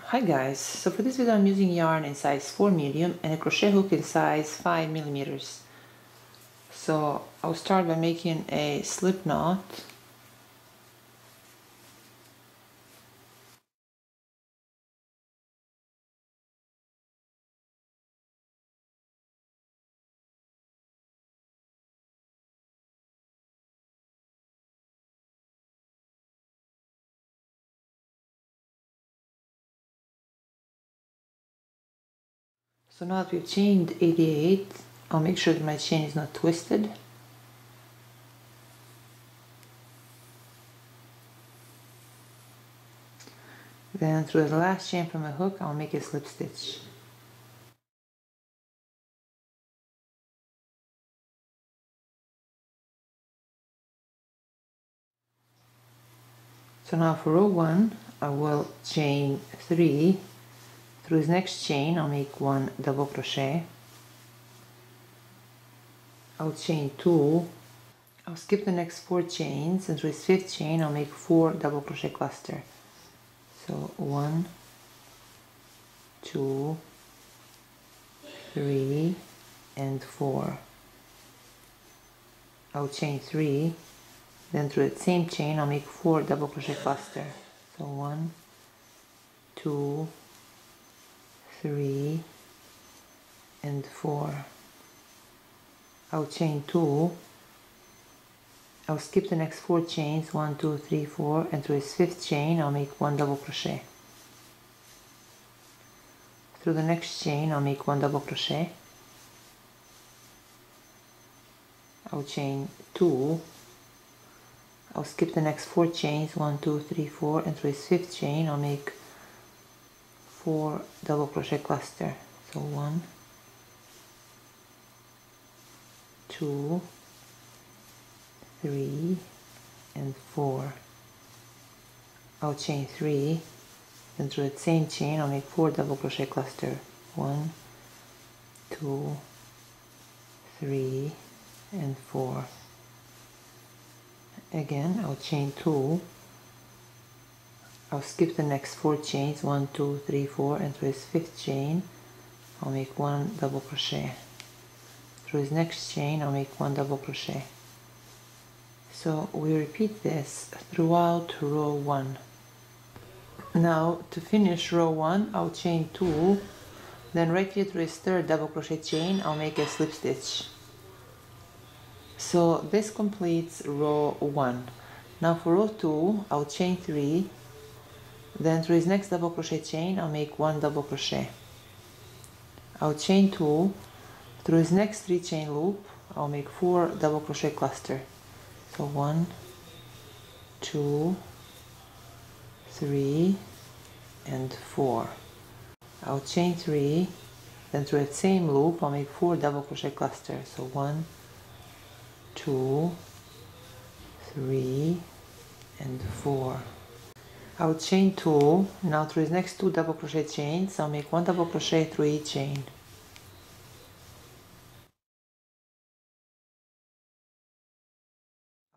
Hi guys, so for this video I'm using yarn in size 4 medium and a crochet hook in size 5 millimeters. So I'll start by making a slip knot. So now that we've chained 88, I'll make sure that my chain is not twisted. Then through the last chain from a hook, I'll make a slip stitch. So now for row 1, I will chain 3. Through this next chain, I'll make 1 double crochet. I'll chain 2. I'll skip the next 4 chains, and through this 5th chain, I'll make 4 double crochet cluster. So 1, 2, 3, and 4. I'll chain 3, then through the same chain I'll make 4 double crochet cluster. So 1, 2, 3, and 4. I'll chain 2. I'll skip the next 4 chains, 1, 2, 3, 4, and through this 5th chain I'll make 1 double crochet. Through the next chain I'll make 1 double crochet. I'll chain 2. I'll skip the next 4 chains, 1, 2, 3, 4, and through this 5th chain I'll make 4 double crochet cluster. So 1, 2, 3, and 4. I'll chain 3, then through the same chain I'll make 4 double crochet cluster. 1, 2, 3, and 4. Again, I'll chain 2. I'll skip the next 4 chains, 1, 2, 3, 4, and through this 5th chain I'll make 1 double crochet. Through this next chain I'll make 1 double crochet. So we repeat this throughout row 1. Now to finish row 1, I'll chain 2, then right here through this 3rd double crochet chain I'll make a slip stitch. So this completes row 1. Now for row 2, I'll chain 3, then through this next double crochet chain I'll make 1 double crochet. I'll chain 2, through this next 3 chain loop I'll make 4 double crochet cluster. So 1, 2, 3, and 4. I'll chain 3, then through that same loop I'll make 4 double crochet cluster. So 1, 2, 3, and 4. I'll chain 2. Now through the next 2 double crochet chains I'll make 1 double crochet through each chain.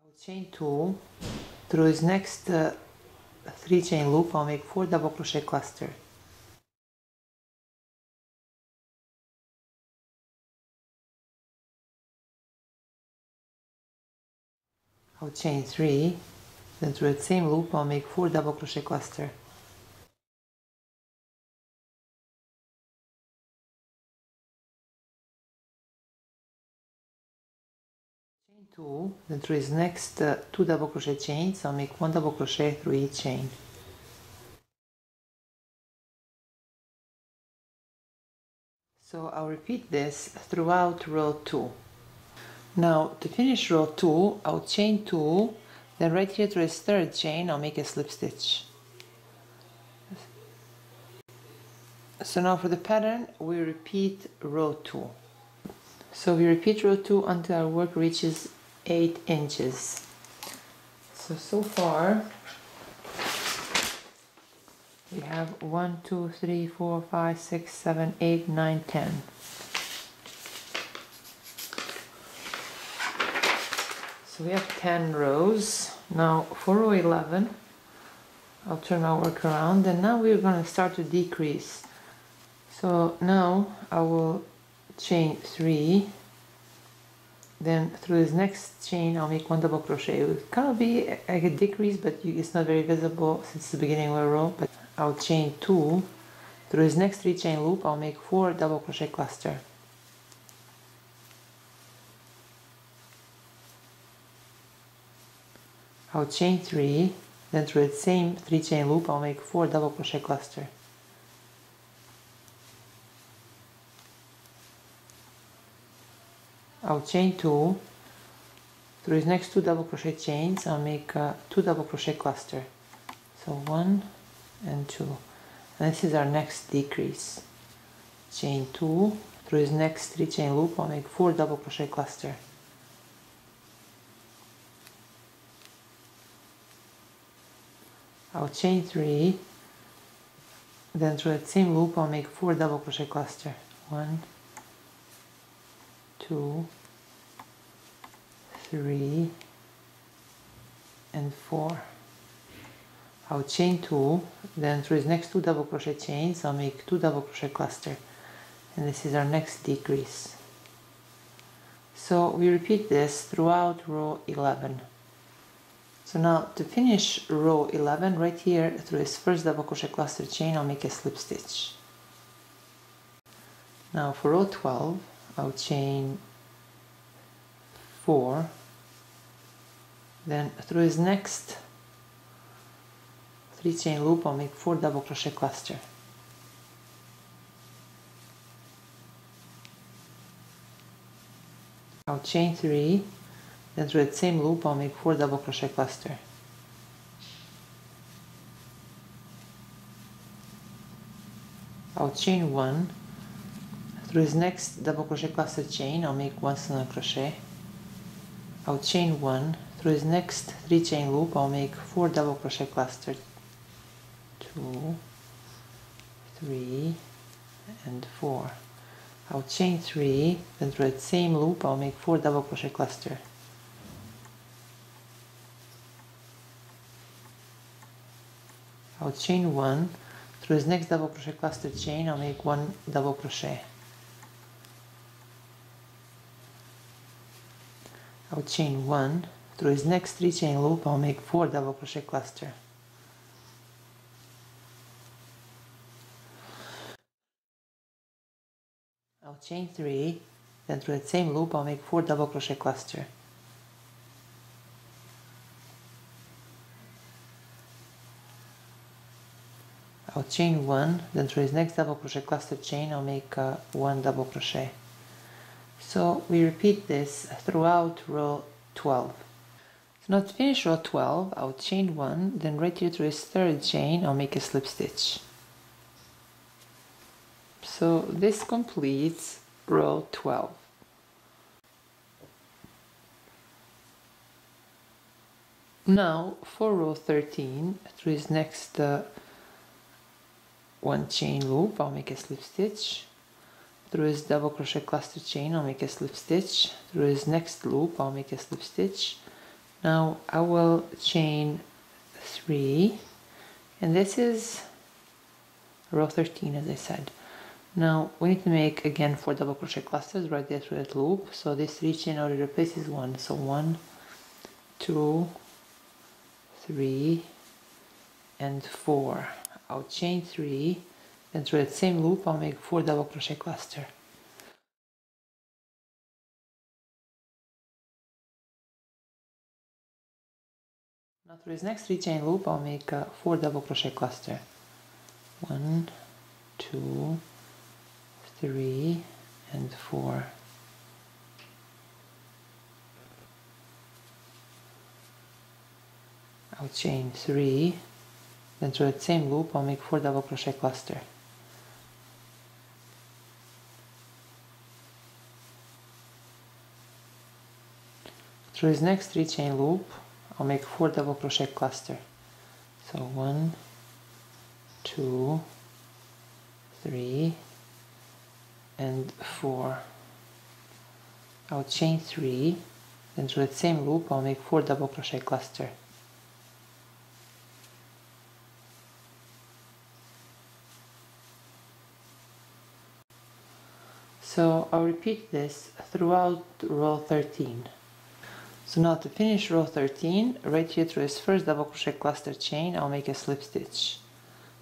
I'll chain 2. Through this next 3 chain loop I'll make 4 double crochet cluster. I'll chain 3, then through the same loop I'll make 4 double crochet cluster. Chain 2, then through this next 2 double crochet chains I'll make 1 double crochet through each chain. So I'll repeat this throughout row 2. Now to finish row 2, I'll chain 2, then right here through this 3rd chain I'll make a slip stitch. So now for the pattern we repeat row 2. So we repeat row 2 until our work reaches 8 inches. So far we have 1, 2, 3, 4, 5, 6, 7, 8, 9, 10. So we have 10 rows. Now for row 11 I'll turn my work around, and now we're going to start to decrease. So now I will chain 3, then through this next chain I'll make 1 double crochet. It will kind of be like a decrease, but it's not very visible since it's the beginning of a row. But I'll chain 2, through this next 3 chain loop I'll make 4 double crochet cluster. I'll chain 3, then through the same 3 chain loop I'll make 4 double crochet cluster. I'll chain 2, through these next 2 double crochet chains I'll make 2 double crochet cluster. So 1 and 2, and this is our next decrease. Chain 2, through this next 3 chain loop I'll make 4 double crochet cluster. I'll chain 3, then through that same loop I'll make 4 double crochet cluster. 1, 2, 3, and 4. I'll chain 2, then through the next 2 double crochet chains I'll make 2 double crochet cluster, and this is our next decrease. So we repeat this throughout row 11. So now to finish row 11, right here through this first double crochet cluster chain I'll make a slip stitch. Now for row 12 I'll chain 4, then through this next 3 chain loop I'll make 4 double crochet cluster. I'll chain 3, then through that same loop I'll make 4 double crochet cluster. I'll chain 1, through this next double crochet cluster chain I'll make 1 single crochet. I'll chain 1, through this next 3 chain loop I'll make 4 double crochet cluster. 2, 3, and 4. I'll chain 3, then through that same loop I'll make 4 double crochet cluster. I'll chain 1, through this next double crochet cluster chain I'll make 1 double crochet. I'll chain 1, through this next 3 chain loop I'll make 4 double crochet cluster. I'll chain 3, then through that same loop I'll make 4 double crochet cluster. I'll chain 1, then through this next double crochet cluster chain I'll make 1 double crochet. So we repeat this throughout row 12. So now to finish row 12 I'll chain 1, then right here through this third chain I'll make a slip stitch. So this completes row 12. Now for row 13, through this next 1 chain loop I'll make a slip stitch. Through this double crochet cluster chain I'll make a slip stitch. Through this next loop I'll make a slip stitch. Now I will chain 3, and this is row 13 as I said. Now we need to make again 4 double crochet clusters right there through that loop. So this 3 chain already replaces 1. So 1, 2, 3, and 4. I'll chain 3, then through that same loop I'll make 4 double crochet cluster. Now through this next 3 chain loop I'll make 4 double crochet cluster. 1, 2, 3, and 4. I'll chain 3, then through that same loop I'll make 4 double crochet cluster. Through this next 3 chain loop I'll make 4 double crochet cluster. So 1, 2, 3, and 4. I'll chain 3, then through that same loop I'll make 4 double crochet cluster. So I'll repeat this throughout row 13. So now to finish row 13, right here through this first double crochet cluster chain, I'll make a slip stitch.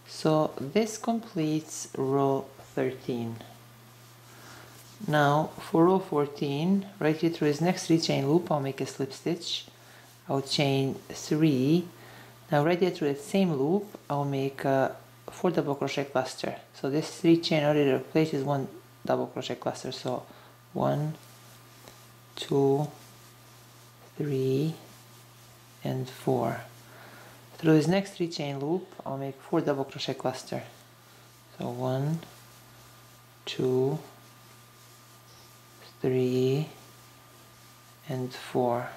So this completes row 13. Now for row 14, right here through this next 3 chain loop, I'll make a slip stitch. I'll chain 3. Now right here through the same loop, I'll make a 4 double crochet cluster. So this 3 chain already replaces 1 double crochet cluster. So 1, 2, 3, and 4. Through this next 3 chain loop, I'll make 4 double crochet cluster. So 1, 2, 3, and 4.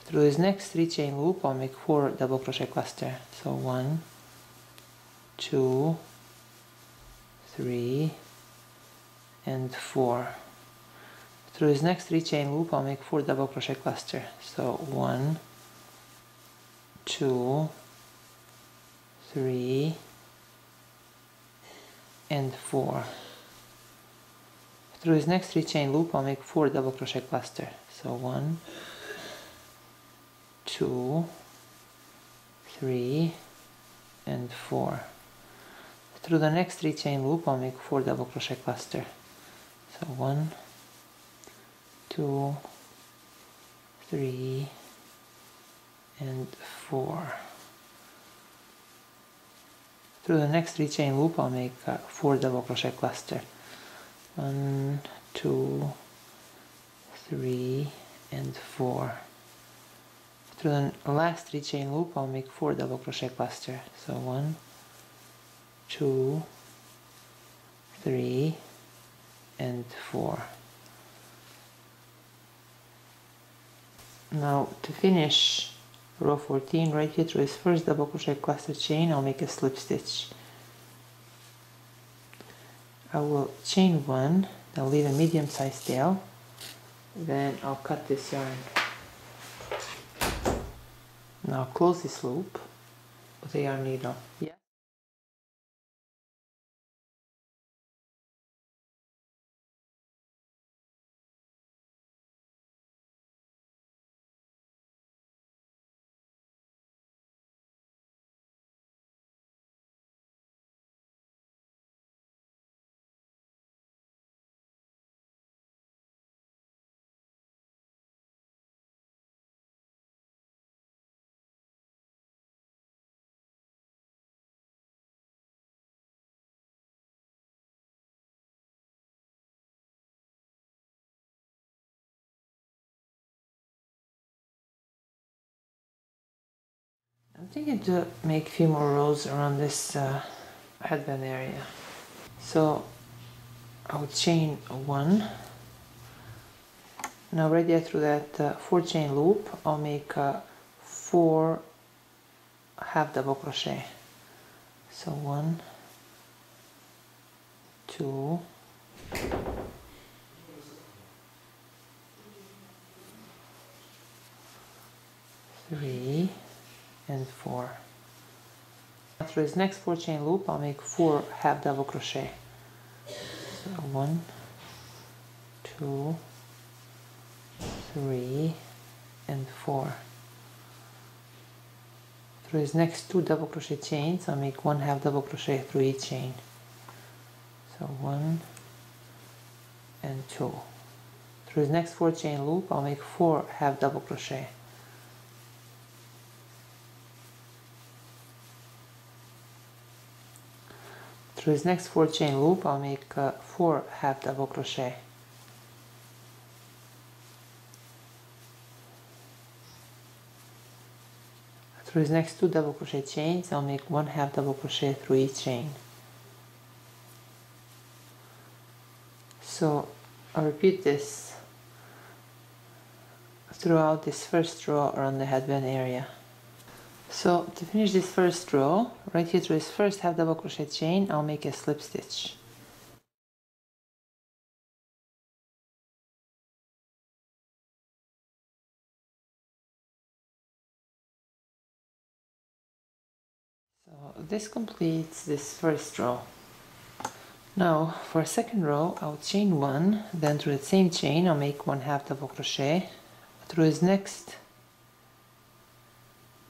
Through this next 3 chain loop, I'll make 4 double crochet cluster. So 1, 2, 3, and 4. Through this next 3 chain loop, I'll make 4 double crochet cluster. So 1, 2, 3, and 4. Through this next 3 chain loop, I'll make 4 double crochet cluster. So 1, 2, 3, and 4. Through the next 3 chain loop, I'll make 4 double crochet cluster. So 1, 2, 3, and 4. Through the next 3 chain loop, I'll make 4 double crochet cluster. 1, 2, 3, and 4. Through the last 3 chain loop, I'll make 4 double crochet cluster. So 1, 2, 3, and 4. Now to finish row 14, right here through this first double crochet cluster chain, I'll make a slip stitch. I will chain 1, I'll leave a medium sized tail, then I'll cut this yarn. Now close this loop with a yarn needle. Yeah. I'm thinking to make a few more rows around this headband area. So I would chain 1. Now right there through that 4 chain loop, I'll make 4 half double crochet. So 1, 2, 3, and 4. Through this next 4 chain loop, I'll make 4 half double crochet. So 1, 2, 3, and 4. Through these next 2 double crochet chains, I'll make 1 half double crochet through each chain. So 1 and 2. Through this next 4 chain loop, I'll make 4 half double crochet. Through this next 4 chain loop, I'll make 4 half double crochet. Through these next 2 double crochet chains, I'll make 1 half double crochet through each chain. So I'll repeat this throughout this first row around the headband area. So to finish this first row, right here through this first half double crochet chain, I'll make a slip stitch. So this completes this first row. Now for a second row, I'll chain 1, then through the same chain I'll make 1/2 double crochet. Through his next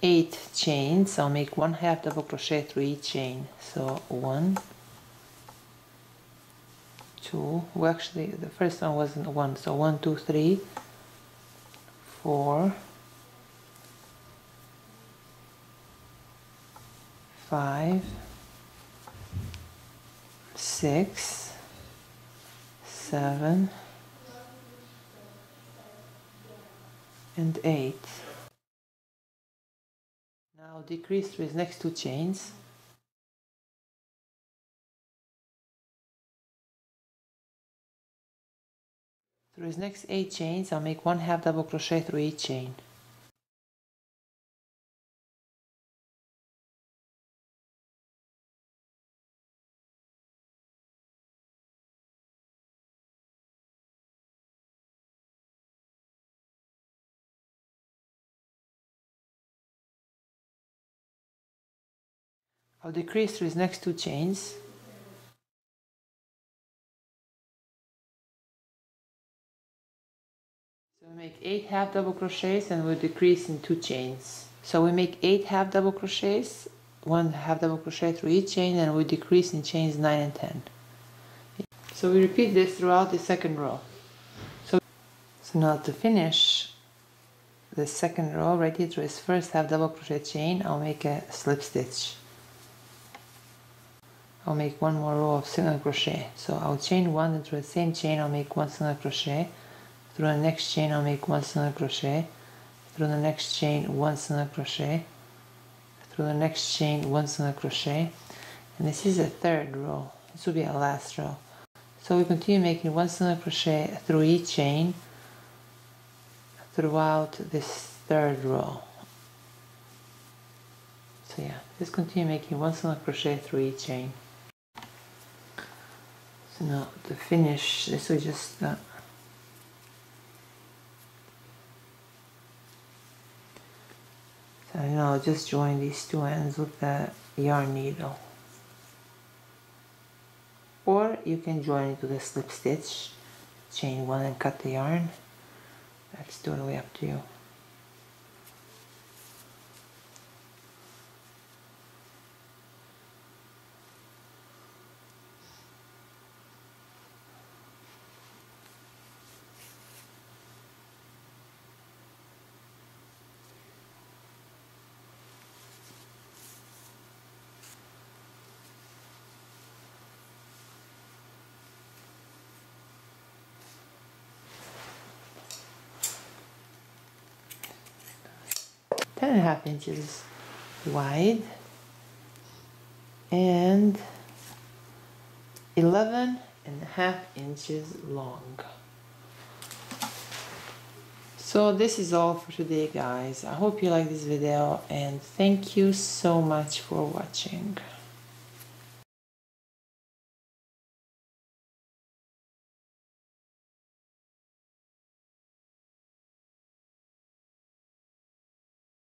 8 chains I'll make 1/2 double crochet through each chain. So 1, 2, well actually the first one wasn't 1, so 1, 2, 3, 4, 5, 6, 7, and 8. Now decrease through his next 2 chains. Through his next 8 chains I'll make 1/2 double crochet through each chain. I'll decrease through his next 2 chains. So we make 8 half double crochets and we'll decrease in 2 chains. So we make 8 half double crochets, 1 half double crochet through each chain, and we decrease in chains 9 and 10. So we repeat this throughout the second row. So now to finish the second row, right here through his first half double crochet chain, I'll make a slip stitch. I'll make 1 more row of single crochet. So I'll chain 1, and through the same chain I'll make 1 single crochet. Through the next chain I'll make 1 single crochet. Through the next chain 1 single crochet. Through the next chain 1 single crochet. And this is the third row. This will be our last row. So we continue making 1 single crochet through each chain throughout this third row. So yeah, just continue making 1 single crochet through each chain. So now to finish this, we just so now I'll just join these 2 ends with the yarn needle, or you can join it with a slip stitch, chain 1 and cut the yarn. That's totally up to you. Ten and a half inches wide and 11.5 inches long. So this is all for today, guys. I hope you like this video, and thank you so much for watching.